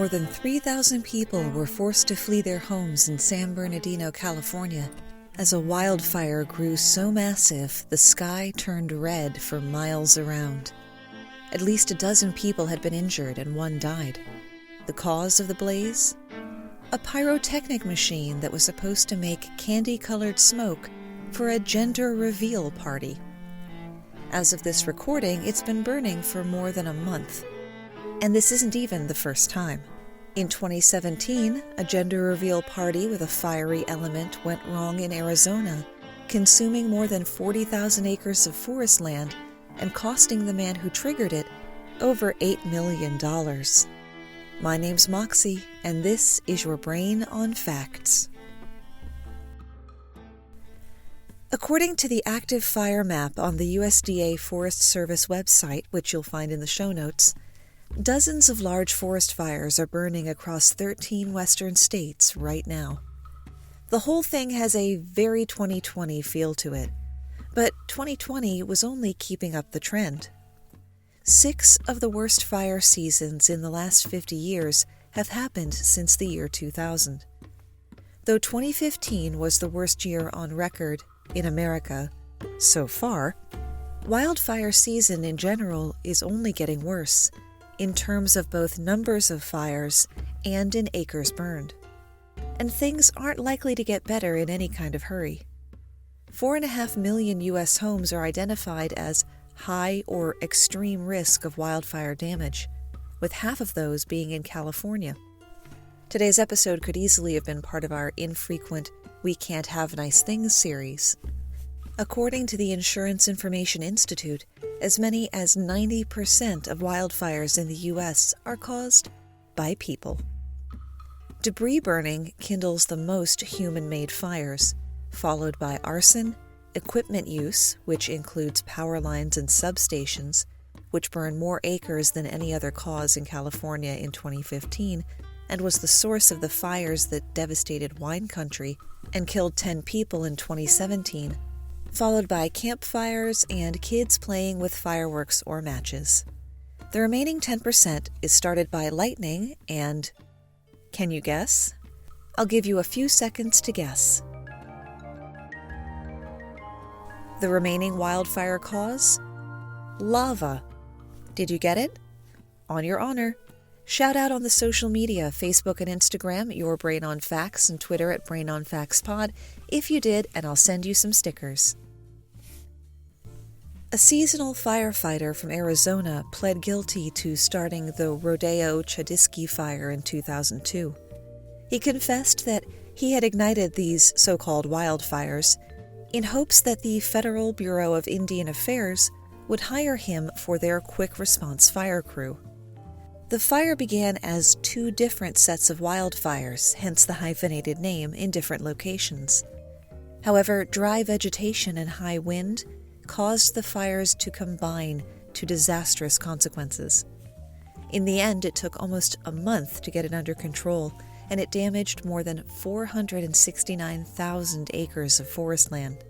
more than 3,000 people were forced to flee their homes in San Bernardino, California, as a wildfire grew so massive the sky turned red for miles around. At least a dozen people had been injured and one died. The cause of the blaze? A pyrotechnic machine that was supposed to make candy-colored smoke for a gender reveal party. As of this recording, it's been burning for more than a month. And this isn't even the first time. In 2017, a gender reveal party with a fiery element went wrong in Arizona, consuming more than 40,000 acres of forest land and costing the man who triggered it over $8 million. My name's Moxie, and this is your Brain on Facts. According to the active fire map on the USDA Forest Service website, which you'll find in the show notes, dozens of large forest fires are burning across 13 western states right now. The whole thing has a very 2020 feel to it, but 2020 was only keeping up the trend. 6 of the worst fire seasons in the last 50 years have happened since the year 2000. Though 2015 was the worst year on record in America so far, wildfire season in general is only getting worse in terms of both numbers of fires and in acres burned. And things aren't likely to get better in any kind of hurry. 4.5 million U.S. homes are identified as high or extreme risk of wildfire damage, with half of those being in California. Today's episode could easily have been part of our infrequent We Can't Have Nice Things series. According to the Insurance Information Institute, as many as 90% of wildfires in the U.S. are caused by people. Debris burning kindles the most human-made fires, followed by arson, equipment use, which includes power lines and substations, which burn more acres than any other cause in California in 2015, and was the source of the fires that devastated wine country and killed 10 people in 2017, followed by campfires and kids playing with fireworks or matches. The remaining 10% is started by lightning and... can you guess? I'll give you a few seconds to guess. The remaining wildfire cause? Lava. Did you get it? On your honor. Shout out on the social media, Facebook and Instagram, Your Brain on Facts, and Twitter at Brain on Facts Pod, if you did, and I'll send you some stickers. A seasonal firefighter from Arizona pled guilty to starting the Rodeo Chadiski fire in 2002. He confessed that he had ignited these so-called wildfires in hopes that the Federal Bureau of Indian Affairs would hire him for their quick response fire crew. The fire began as 2 different sets of wildfires, hence the hyphenated name, in different locations. However, dry vegetation and high wind caused the fires to combine to disastrous consequences. In the end, it took almost a month to get it under control, and it damaged more than 469,000 acres of forest land.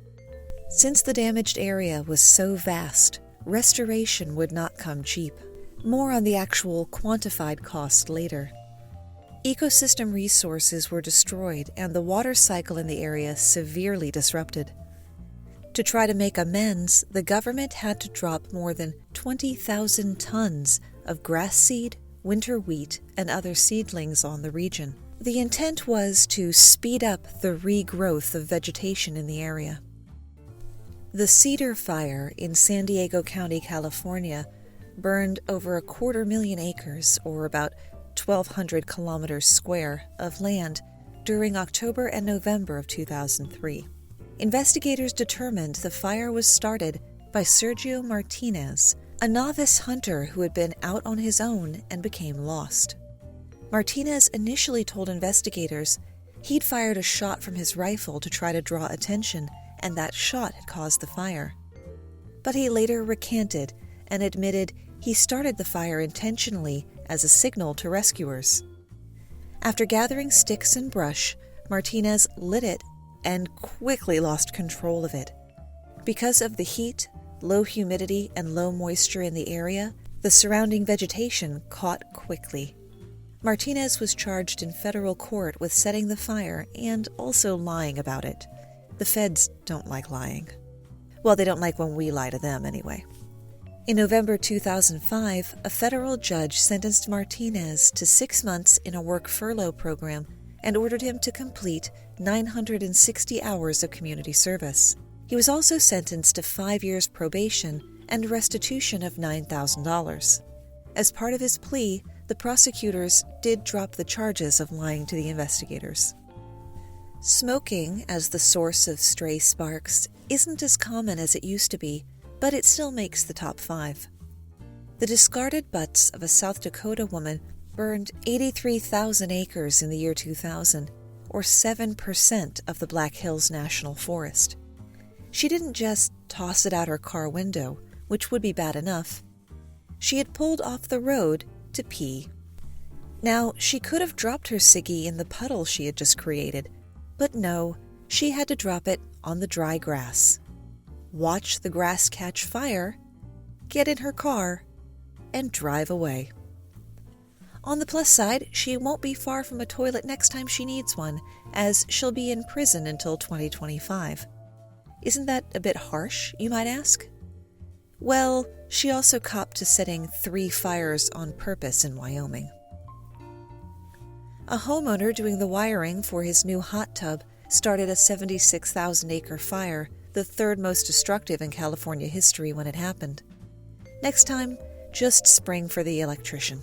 Since the damaged area was so vast, restoration would not come cheap. More on the actual quantified cost later. Ecosystem resources were destroyed and the water cycle in the area severely disrupted. To try to make amends, the government had to drop more than 20,000 tons of grass seed, winter wheat, and other seedlings on the region. The intent was to speed up the regrowth of vegetation in the area. The Cedar Fire in San Diego County, California, burned over 250,000 acres, or about 1,200 kilometers square, of land during October and November of 2003. Investigators determined the fire was started by Sergio Martinez, a novice hunter who had been out on his own and became lost. Martinez initially told investigators he'd fired a shot from his rifle to try to draw attention, and that shot had caused the fire. But he later recanted and admitted he started the fire intentionally as a signal to rescuers. After gathering sticks and brush, Martinez lit it and quickly lost control of it. Because of the heat, low humidity, and low moisture in the area, the surrounding vegetation caught quickly. Martinez was charged in federal court with setting the fire and also lying about it. The feds don't like lying. Well, they don't like when we lie to them anyway. In November 2005, a federal judge sentenced Martinez to 6 months in a work furlough program and ordered him to complete 960 hours of community service. He was also sentenced to 5 years probation and restitution of $9,000. As part of his plea, the prosecutors did drop the charges of lying to the investigators. Smoking, as the source of stray sparks, isn't as common as it used to be, but it still makes the top 5. The discarded butts of a South Dakota woman burned 83,000 acres in the year 2000, or 7% of the Black Hills National Forest. She didn't just toss it out her car window, which would be bad enough. She had pulled off the road to pee. Now, she could have dropped her ciggy in the puddle she had just created, but no, she had to drop it on the dry grass. Watch the grass catch fire, get in her car, and drive away. On the plus side, she won't be far from a toilet next time she needs one, as she'll be in prison until 2025. Isn't that a bit harsh, you might ask? Well, she also copped to setting 3 fires on purpose in Wyoming. A homeowner doing the wiring for his new hot tub started a 76,000-acre fire, the 3rd most destructive in California history when it happened. Next time, just spring for the electrician.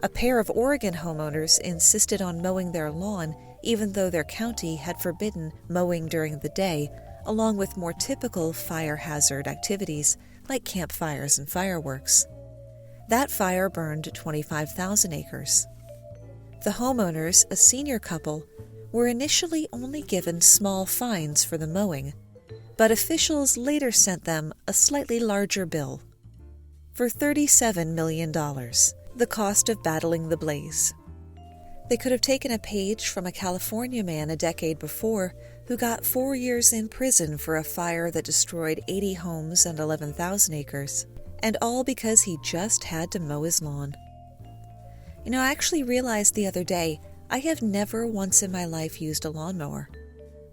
A pair of Oregon homeowners insisted on mowing their lawn even though their county had forbidden mowing during the day, along with more typical fire hazard activities like campfires and fireworks. That fire burned 25,000 acres. The homeowners, a senior couple, were initially only given small fines for the mowing, but officials later sent them a slightly larger bill for $37 million, the cost of battling the blaze. They could have taken a page from a California man a decade before who got 4 years in prison for a fire that destroyed 80 homes and 11,000 acres, and all because he just had to mow his lawn. I actually realized the other day I have never once in my life used a lawnmower.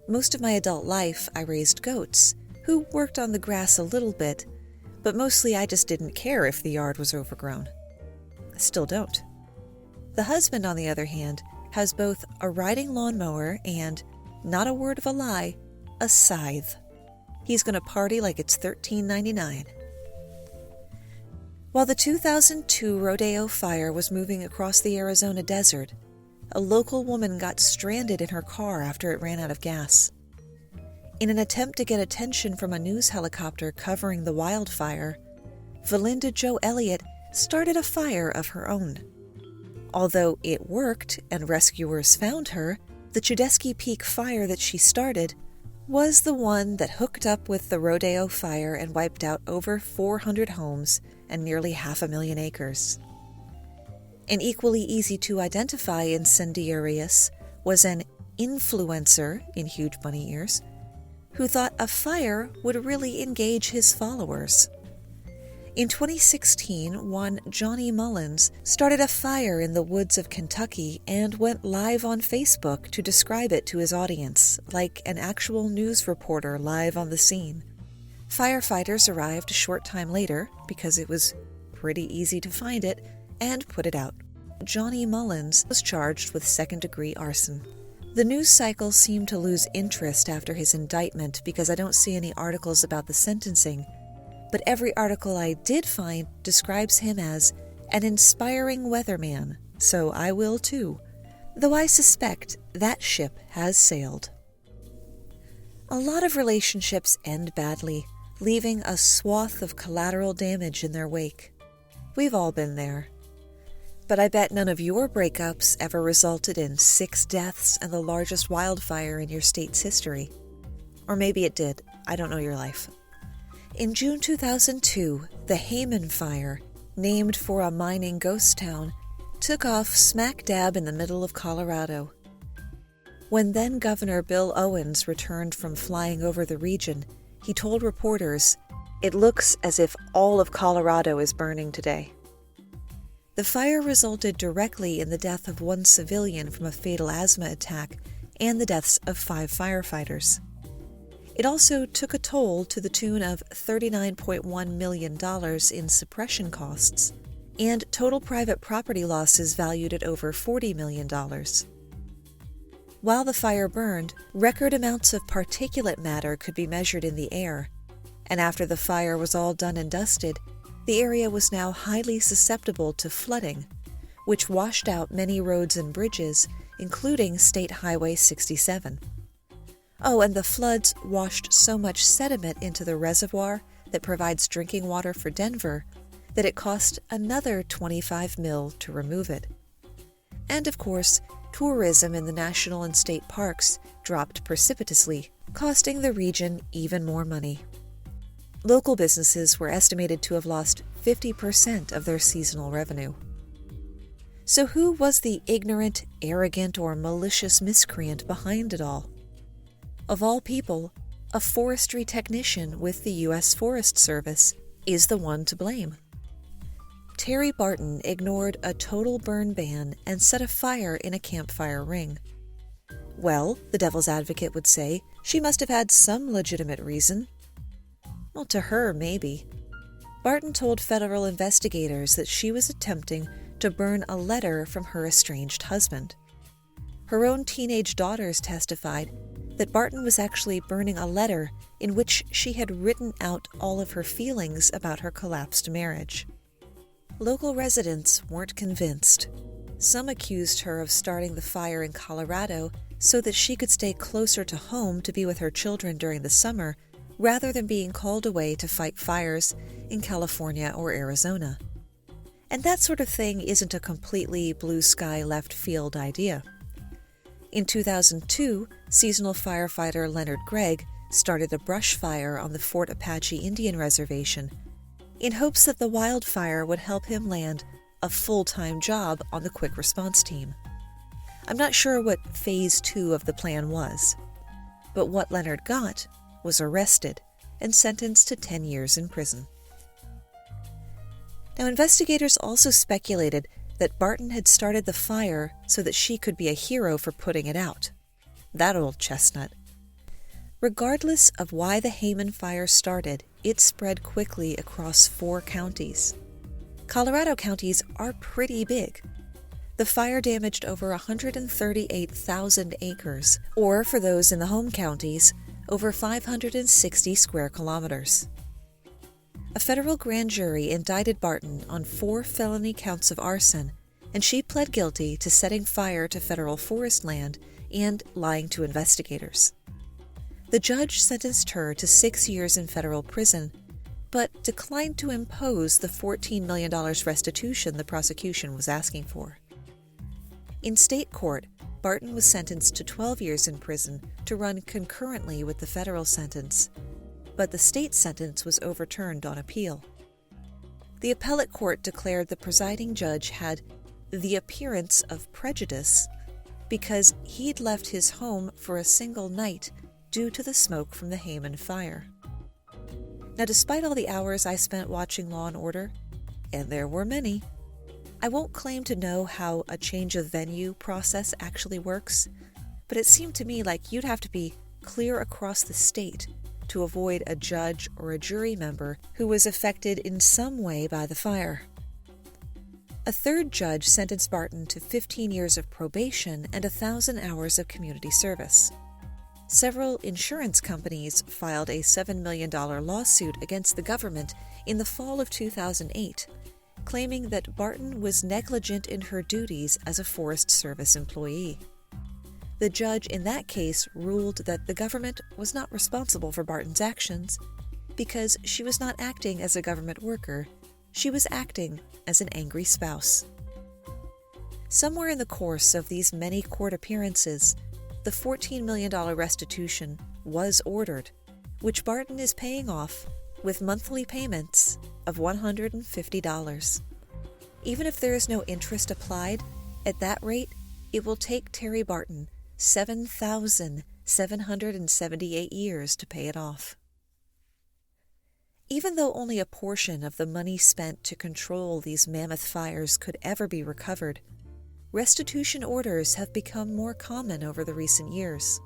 Most of my adult life I raised goats, who worked on the grass a little bit, but mostly I just didn't care if the yard was overgrown. I still don't. The husband, on the other hand, has both a riding lawnmower and, not a word of a lie, a scythe. He's going to party like it's $13.99. While the 2002 rodeo fire was moving across the Arizona desert, a local woman got stranded in her car after it ran out of gas. In an attempt to get attention from a news helicopter covering the wildfire, Valinda Jo Elliott started a fire of her own. Although it worked and rescuers found her, the Chudesky Peak fire that she started was the one that hooked up with the rodeo fire and wiped out over 400 homes and nearly 500,000 acres. An equally easy-to-identify incendiarius was an influencer, in huge bunny ears, who thought a fire would really engage his followers. In 2016, one Johnny Mullins started a fire in the woods of Kentucky and went live on Facebook to describe it to his audience, like an actual news reporter live on the scene. Firefighters arrived a short time later, because it was pretty easy to find it, and put it out. Johnny Mullins was charged with second-degree arson. The news cycle seemed to lose interest after his indictment because I don't see any articles about the sentencing, but every article I did find describes him as an inspiring weatherman, so I will too, though I suspect that ship has sailed. A lot of relationships end badly, leaving a swath of collateral damage in their wake. We've all been there. But I bet none of your breakups ever resulted in 6 deaths and the largest wildfire in your state's history. Or maybe it did. I don't know your life. In June 2002, the Hayman Fire, named for a mining ghost town, took off smack dab in the middle of Colorado. When then-Governor Bill Owens returned from flying over the region, he told reporters, "It looks as if all of Colorado is burning today." The fire resulted directly in the death of one civilian from a fatal asthma attack and the deaths of 5 firefighters. It also took a toll to the tune of $39.1 million in suppression costs and total private property losses valued at over $40 million. While the fire burned, record amounts of particulate matter could be measured in the air, and after the fire was all done and dusted, the area was now highly susceptible to flooding, which washed out many roads and bridges, including State Highway 67. Oh, and the floods washed so much sediment into the reservoir that provides drinking water for Denver that it cost another $25 million to remove it. And of course, tourism in the national and state parks dropped precipitously, costing the region even more money. Local businesses were estimated to have lost 50% of their seasonal revenue. So who was the ignorant, arrogant, or malicious miscreant behind it all? Of all people, a forestry technician with the U.S. Forest Service is the one to blame. Terry Barton ignored a total burn ban and set a fire in a campfire ring. Well, the devil's advocate would say, she must have had some legitimate reason. Well, to her, maybe. Barton told federal investigators that she was attempting to burn a letter from her estranged husband. Her own teenage daughters testified that Barton was actually burning a letter in which she had written out all of her feelings about her collapsed marriage. Local residents weren't convinced. Some accused her of starting the fire in Colorado so that she could stay closer to home to be with her children during the summer, rather than being called away to fight fires in California or Arizona. And that sort of thing isn't a completely blue-sky left-field idea. In 2002, seasonal firefighter Leonard Gregg started a brush fire on the Fort Apache Indian Reservation in hopes that the wildfire would help him land a full-time job on the quick response team. I'm not sure what phase 2 of the plan was, but what Leonard got was arrested and sentenced to 10 years in prison. Now, investigators also speculated that Barton had started the fire so that she could be a hero for putting it out. That old chestnut. Regardless of why the Hayman fire started, it spread quickly across 4 counties. Colorado counties are pretty big. The fire damaged over 138,000 acres, or for those in the home counties, over 560 square kilometers. A federal grand jury indicted Barton on 4 felony counts of arson, and she pled guilty to setting fire to federal forest land and lying to investigators. The judge sentenced her to 6 years in federal prison, but declined to impose the $14 million restitution the prosecution was asking for. In state court, Barton was sentenced to 12 years in prison to run concurrently with the federal sentence, but the state sentence was overturned on appeal. The appellate court declared the presiding judge had the appearance of prejudice because he'd left his home for a single night due to the smoke from the Hayman fire. Now, despite all the hours I spent watching Law & Order, and there were many, I won't claim to know how a change of venue process actually works, but it seemed to me like you'd have to be clear across the state to avoid a judge or a jury member who was affected in some way by the fire. A third judge sentenced Barton to 15 years of probation and 1,000 hours of community service. Several insurance companies filed a $7 million lawsuit against the government in the fall of 2008, claiming that Barton was negligent in her duties as a Forest Service employee. The judge in that case ruled that the government was not responsible for Barton's actions because she was not acting as a government worker, she was acting as an angry spouse. Somewhere in the course of these many court appearances, the $14 million restitution was ordered, which Barton is paying off with monthly payments of $150. Even if there is no interest applied, at that rate, it will take Terry Barton 7,778 years to pay it off. Even though only a portion of the money spent to control these mammoth fires could ever be recovered, restitution orders have become more common over the recent years.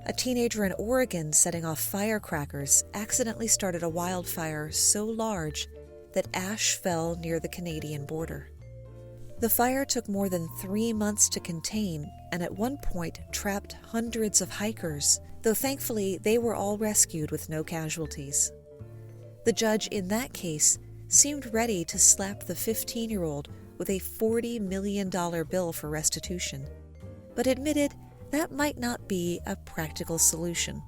A teenager in Oregon setting off firecrackers accidentally started a wildfire so large that ash fell near the Canadian border. The fire took more than 3 months to contain and at one point trapped hundreds of hikers, though thankfully they were all rescued with no casualties. The judge in that case seemed ready to slap the 15-year-old with a $40 million bill for restitution, but admitted that might not be a practical solution.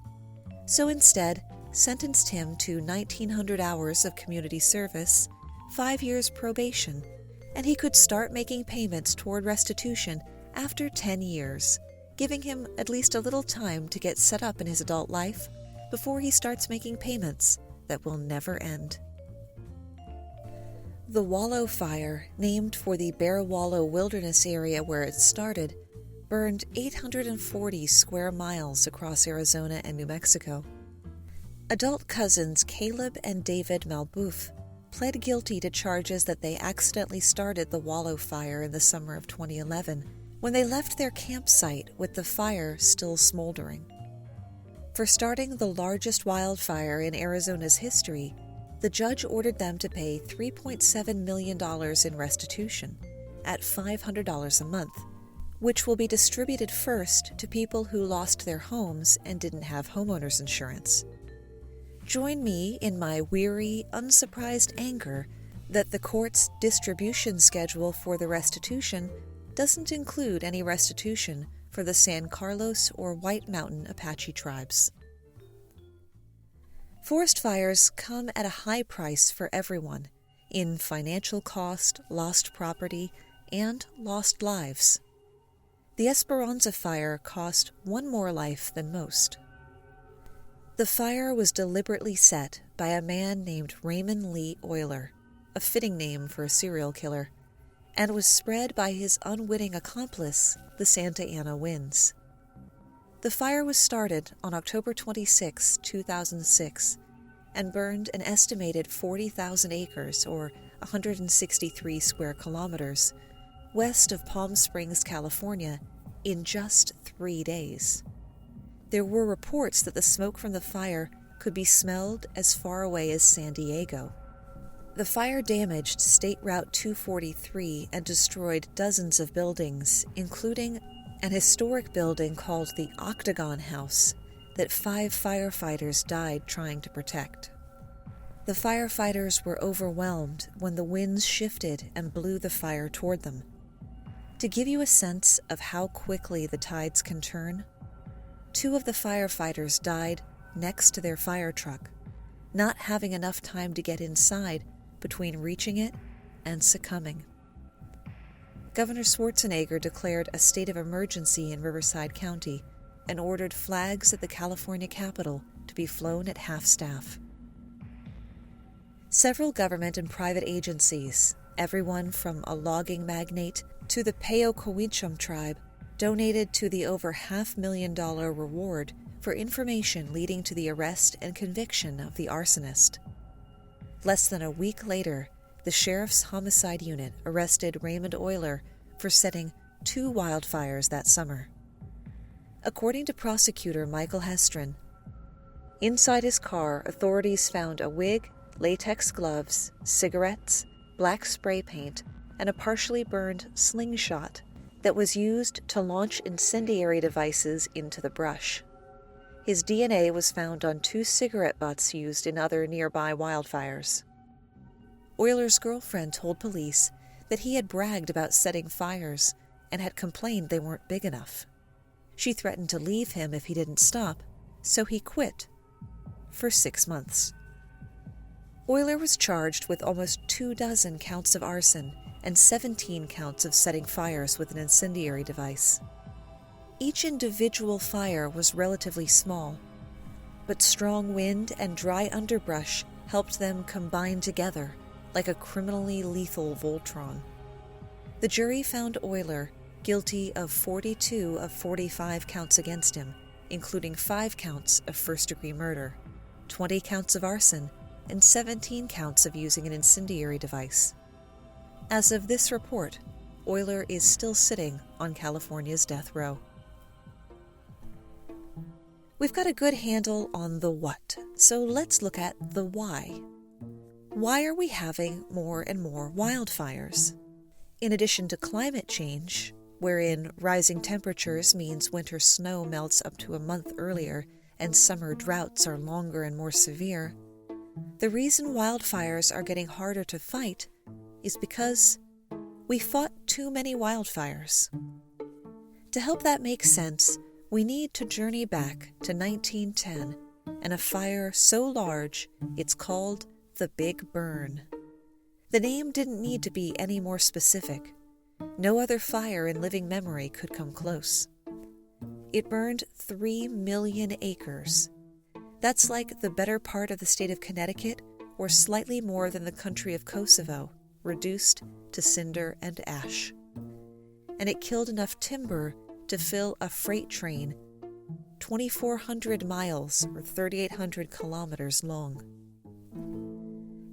So instead, sentenced him to 1,900 hours of community service, 5 years probation, and he could start making payments toward restitution after 10 years, giving him at least a little time to get set up in his adult life before he starts making payments that will never end. The Wallow Fire, named for the Bear Wallow Wilderness area where it started, burned 840 square miles across Arizona and New Mexico. Adult cousins Caleb and David Malbouf pled guilty to charges that they accidentally started the Wallow Fire in the summer of 2011 when they left their campsite with the fire still smoldering. For starting the largest wildfire in Arizona's history, the judge ordered them to pay $3.7 million in restitution at $500 a month, which will be distributed first to people who lost their homes and didn't have homeowners insurance. Join me in my weary, unsurprised anger that the court's distribution schedule for the restitution doesn't include any restitution for the San Carlos or White Mountain Apache tribes. Forest fires come at a high price for everyone, in financial cost, lost property, and lost lives. The Esperanza Fire cost one more life than most. The fire was deliberately set by a man named Raymond Lee Oyler, a fitting name for a serial killer, and was spread by his unwitting accomplice, the Santa Ana winds. The fire was started on October 26, 2006, and burned an estimated 40,000 acres, or 163 square kilometers, west of Palm Springs, California, in just 3 days. There were reports that the smoke from the fire could be smelled as far away as San Diego. The fire damaged State Route 243 and destroyed dozens of buildings, including an historic building called the Octagon House that 5 firefighters died trying to protect. The firefighters were overwhelmed when the winds shifted and blew the fire toward them. To give you a sense of how quickly the tides can turn, 2 of the firefighters died next to their fire truck, not having enough time to get inside between reaching it and succumbing. Governor Schwarzenegger declared a state of emergency in Riverside County and ordered flags at the California Capitol to be flown at half-staff. Several government and private agencies, everyone from a logging magnate to the Payo-Cowichum tribe, donated to the over $500,000 reward for information leading to the arrest and conviction of the arsonist. Less than a week later, the sheriff's homicide unit arrested Raymond Oyler for setting 2 wildfires that summer. According to prosecutor Michael Hestron, inside his car, authorities found a wig, latex gloves, cigarettes, black spray paint, and a partially burned slingshot that was used to launch incendiary devices into the brush. His DNA was found on 2 cigarette butts used in other nearby wildfires. Oyler's girlfriend told police that he had bragged about setting fires and had complained they weren't big enough. She threatened to leave him if he didn't stop, so he quit for 6 months. Oyler was charged with almost 24 counts of arson and 17 counts of setting fires with an incendiary device. Each individual fire was relatively small, but strong wind and dry underbrush helped them combine together like a criminally lethal Voltron. The jury found Oyler guilty of 42 of 45 counts against him, including 5 counts of first-degree murder, 20 counts of arson, and 17 counts of using an incendiary device. As of this report, Euler is still sitting on California's death row. We've got a good handle on the what, so let's look at the why. Why are we having more and more wildfires? In addition to climate change, wherein rising temperatures means winter snow melts up to a month earlier and summer droughts are longer and more severe, the reason wildfires are getting harder to fight is because we fought too many wildfires. To help that make sense, we need to journey back to 1910 and a fire so large it's called the Big Burn. The name didn't need to be any more specific. No other fire in living memory could come close. It burned 3 million acres. That's like the better part of the state of Connecticut or slightly more than the country of Kosovo, reduced to cinder and ash. And it killed enough timber to fill a freight train 2,400 miles or 3,800 kilometers long.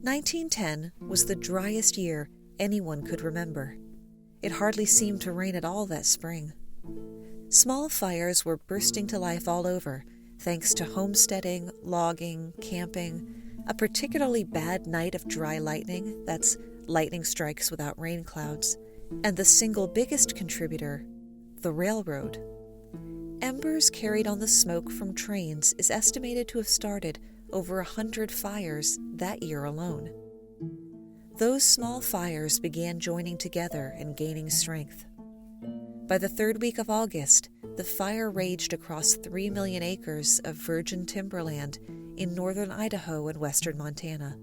1910 was the driest year anyone could remember. It hardly seemed to rain at all that spring. Small fires were bursting to life all over, thanks to homesteading, logging, camping, a particularly bad night of dry lightning, that's lightning strikes without rain clouds, and the single biggest contributor, the railroad. Embers carried on the smoke from trains is estimated to have started over 100 fires that year alone. Those small fires began joining together and gaining strength. By the third week of August, the fire raged across 3 million acres of virgin timberland in northern Idaho and western Montana.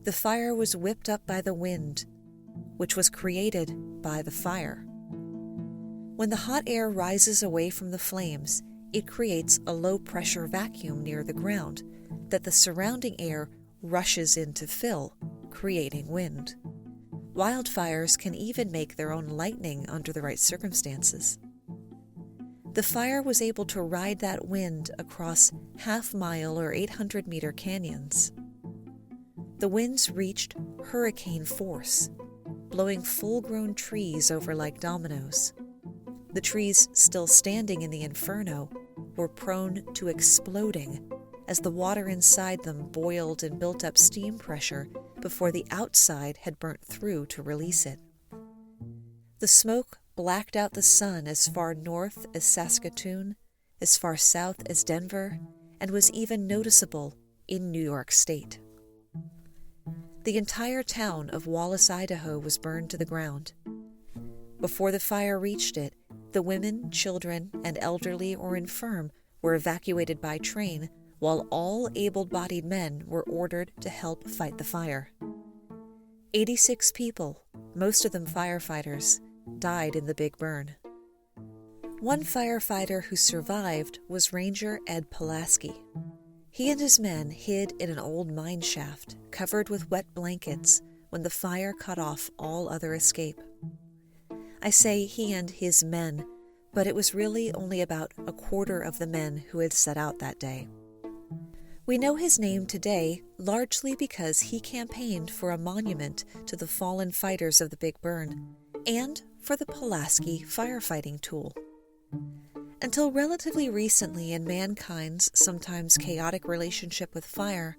The fire was whipped up by the wind, which was created by the fire. When the hot air rises away from the flames, it creates a low-pressure vacuum near the ground that the surrounding air rushes in to fill, creating wind. Wildfires can even make their own lightning under the right circumstances. The fire was able to ride that wind across half-mile or 800-meter canyons. The winds reached hurricane force, blowing full-grown trees over like dominoes. The trees still standing in the inferno were prone to exploding as the water inside them boiled and built up steam pressure before the outside had burnt through to release it. The smoke blacked out the sun as far north as Saskatoon, as far south as Denver, and was even noticeable in New York State. The entire town of Wallace, Idaho was burned to the ground. Before the fire reached it, the women, children, and elderly or infirm were evacuated by train, while all able-bodied men were ordered to help fight the fire. 86 people, most of them firefighters, died in the Big Burn. One firefighter who survived was Ranger Ed Pulaski. He and his men hid in an old mine shaft, covered with wet blankets, when the fire cut off all other escape. I say he and his men, but it was really only about a quarter of the men who had set out that day. We know his name today largely because he campaigned for a monument to the fallen fighters of the Big Burn and for the Pulaski firefighting tool. Until relatively recently in mankind's sometimes chaotic relationship with fire,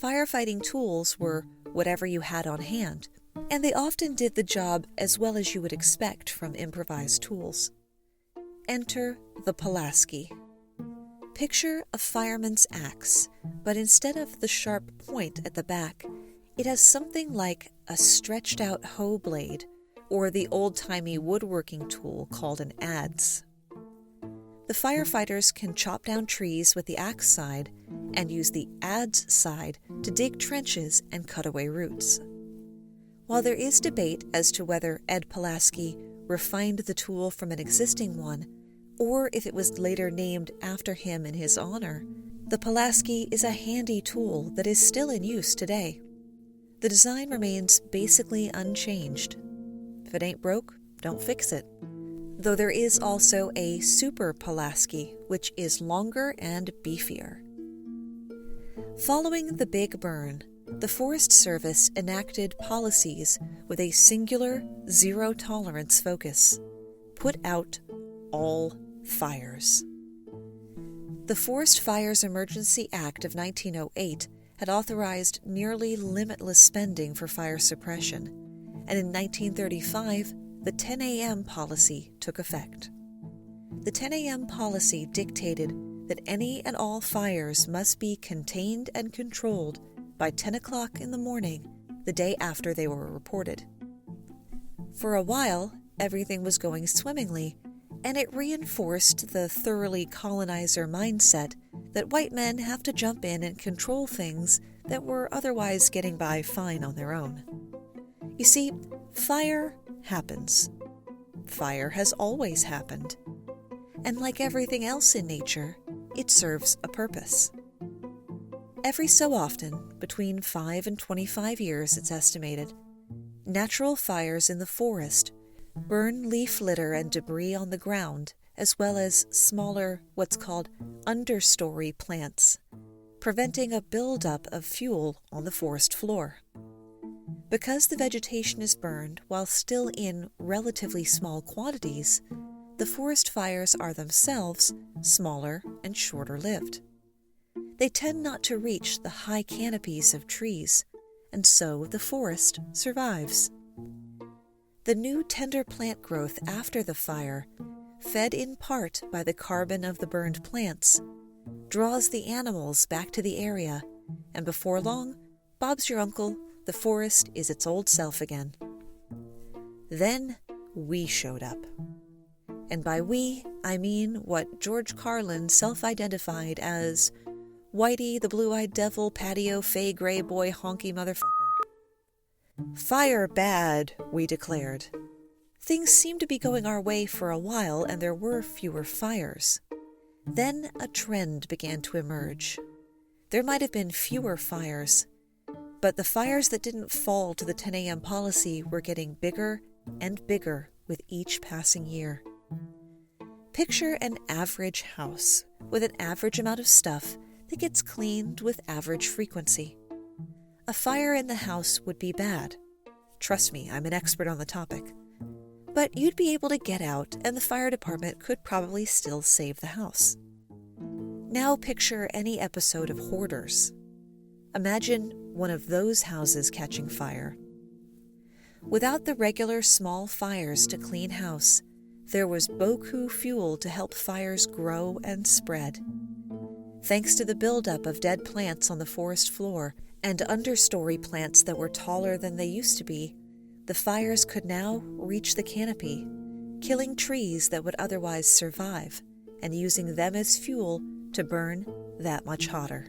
firefighting tools were whatever you had on hand, and they often did the job as well as you would expect from improvised tools. Enter the Pulaski. Picture a fireman's axe, but instead of the sharp point at the back, it has something like a stretched-out hoe blade, or the old-timey woodworking tool called an adze. The firefighters can chop down trees with the axe side and use the adze side to dig trenches and cut away roots. While there is debate as to whether Ed Pulaski refined the tool from an existing one, or if it was later named after him in his honor, the Pulaski is a handy tool that is still in use today. The design remains basically unchanged. If it ain't broke, don't fix it. Though there is also a Super Pulaski, which is longer and beefier. Following the big burn, the Forest Service enacted policies with a singular, zero-tolerance focus. Put out all fires. The Forest Fires Emergency Act of 1908 had authorized nearly limitless spending for fire suppression, and in 1935, the 10 a.m. policy took effect. The 10 a.m. policy dictated that any and all fires must be contained and controlled by 10 o'clock in the morning the day after they were reported. For a while, everything was going swimmingly, and it reinforced the thoroughly colonizer mindset that white men have to jump in and control things that were otherwise getting by fine on their own. You see, fire happens. Fire has always happened. And like everything else in nature, it serves a purpose. Every so often, between 5 and 25 years it's estimated, natural fires in the forest burn leaf litter and debris on the ground, as well as smaller, what's called understory plants, preventing a buildup of fuel on the forest floor. Because the vegetation is burned while still in relatively small quantities, the forest fires are themselves smaller and shorter-lived. They tend not to reach the high canopies of trees, and so the forest survives. The new tender plant growth after the fire, fed in part by the carbon of the burned plants, draws the animals back to the area, and before long, Bob's your uncle, the forest is its old self again. Then we showed up. And by we, I mean what George Carlin self-identified as Whitey the Blue-Eyed Devil Patio Fay Gray Boy Honky Motherfucker. Fire bad, we declared. Things seemed to be going our way for a while, and there were fewer fires. Then a trend began to emerge. There might have been fewer fires, but the fires that didn't fall to the 10 a.m. policy were getting bigger and bigger with each passing year. Picture an average house with an average amount of stuff that gets cleaned with average frequency. A fire in the house would be bad. Trust me, I'm an expert on the topic. But you'd be able to get out, and the fire department could probably still save the house. Now picture any episode of Hoarders. Imagine one of those houses catching fire. Without the regular small fires to clean house, there was beaucoup fuel to help fires grow and spread. Thanks to the buildup of dead plants on the forest floor and understory plants that were taller than they used to be, the fires could now reach the canopy, killing trees that would otherwise survive and using them as fuel to burn that much hotter.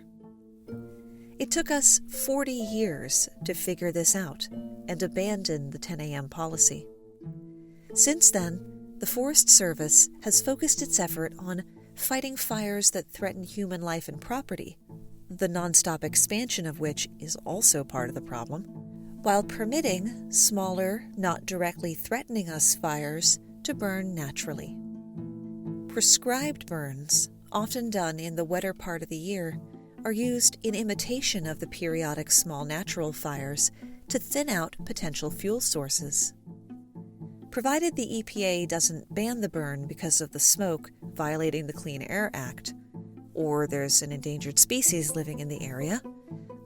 It took us 40 years to figure this out and abandon the 10 a.m. policy. Since then, the Forest Service has focused its effort on fighting fires that threaten human life and property, the nonstop expansion of which is also part of the problem, while permitting smaller, not directly threatening us fires to burn naturally. Prescribed burns, often done in the wetter part of the year, are used in imitation of the periodic small natural fires to thin out potential fuel sources. Provided the EPA doesn't ban the burn because of the smoke violating the Clean Air Act, or there's an endangered species living in the area,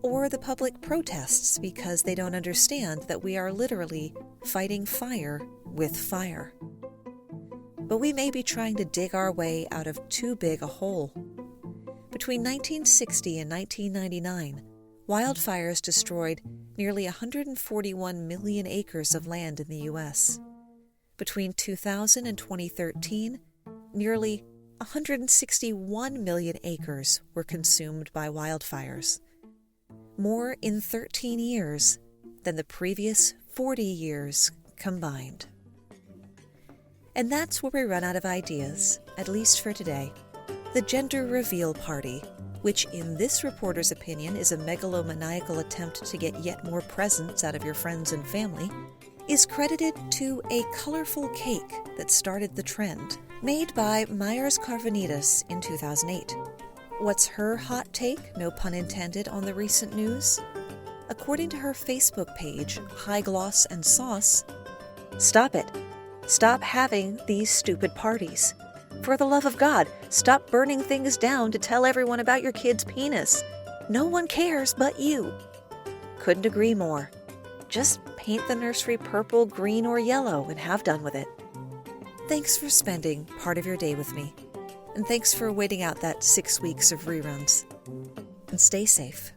or the public protests because they don't understand that we are literally fighting fire with fire. But we may be trying to dig our way out of too big a hole. Between 1960 and 1999, wildfires destroyed nearly 141 million acres of land in the U.S. Between 2000 and 2013, nearly 161 million acres were consumed by wildfires. More in 13 years than the previous 40 years combined. And that's where we run out of ideas, at least for today. The gender reveal party, which in this reporter's opinion is a megalomaniacal attempt to get yet more presents out of your friends and family, is credited to a colorful cake that started the trend, made by Myers Carvanitas in 2008. What's her hot take, no pun intended, on the recent news? According to her Facebook page, High Gloss and Sauce, stop it. Stop having these stupid parties. For the love of God, stop burning things down to tell everyone about your kid's penis. No one cares but you. Couldn't agree more. Just paint the nursery purple, green, or yellow and have done with it. Thanks for spending part of your day with me. And thanks for waiting out that 6 weeks of reruns. And stay safe.